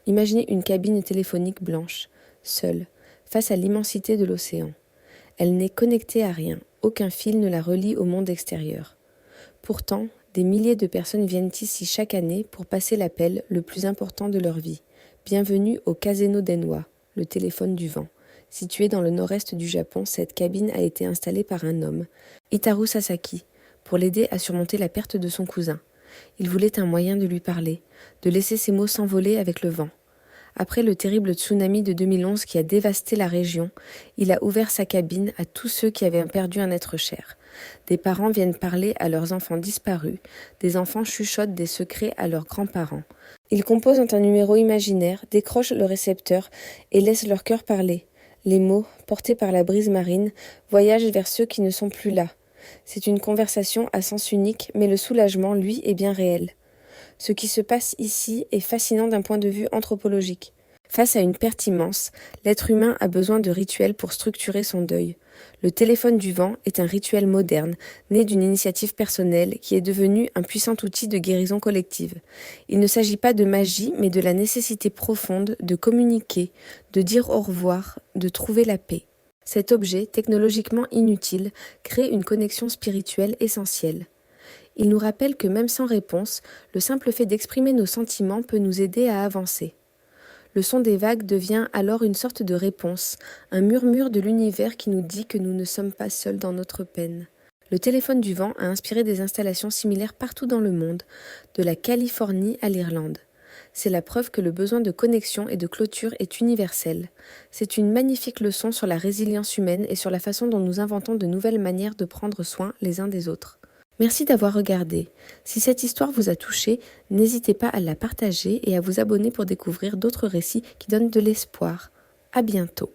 Imaginez une cabine téléphonique blanche, seule, face à l'immensité de l'océan. Elle n'est connectée à rien, aucun fil ne la relie au monde extérieur. Pourtant, des milliers de personnes viennent ici chaque année pour passer l'appel le plus important de leur vie. Bienvenue au Kaseno Denwa, le téléphone du vent. Situé dans le nord-est du Japon, cette cabine a été installée par un homme, Hitaru Sasaki, pour l'aider à surmonter la perte de son cousin. Il voulait un moyen de lui parler, de laisser ses mots s'envoler avec le vent. Après le terrible tsunami de 2011 qui a dévasté la région, il a ouvert sa cabine à tous ceux qui avaient perdu un être cher. Des parents viennent parler à leurs enfants disparus, des enfants chuchotent des secrets à leurs grands-parents. Ils composent un numéro imaginaire, décrochent le récepteur et laissent leur cœur parler. Les mots, portés par la brise marine, voyagent vers ceux qui ne sont plus là. C'est une conversation à sens unique, mais le soulagement, lui, est bien réel. Ce qui se passe ici est fascinant d'un point de vue anthropologique. Face à une perte immense, l'être humain a besoin de rituels pour structurer son deuil. Le téléphone du vent est un rituel moderne, né d'une initiative personnelle qui est devenu un puissant outil de guérison collective. Il ne s'agit pas de magie, mais de la nécessité profonde de communiquer, de dire au revoir, de trouver la paix. Cet objet, technologiquement inutile, crée une connexion spirituelle essentielle. Il nous rappelle que même sans réponse, le simple fait d'exprimer nos sentiments peut nous aider à avancer. Le son des vagues devient alors une sorte de réponse, un murmure de l'univers qui nous dit que nous ne sommes pas seuls dans notre peine. Le téléphone du vent a inspiré des installations similaires partout dans le monde, de la Californie à l'Irlande. C'est la preuve que le besoin de connexion et de clôture est universel. C'est une magnifique leçon sur la résilience humaine et sur la façon dont nous inventons de nouvelles manières de prendre soin les uns des autres. Merci d'avoir regardé. Si cette histoire vous a touché, n'hésitez pas à la partager et à vous abonner pour découvrir d'autres récits qui donnent de l'espoir. À bientôt.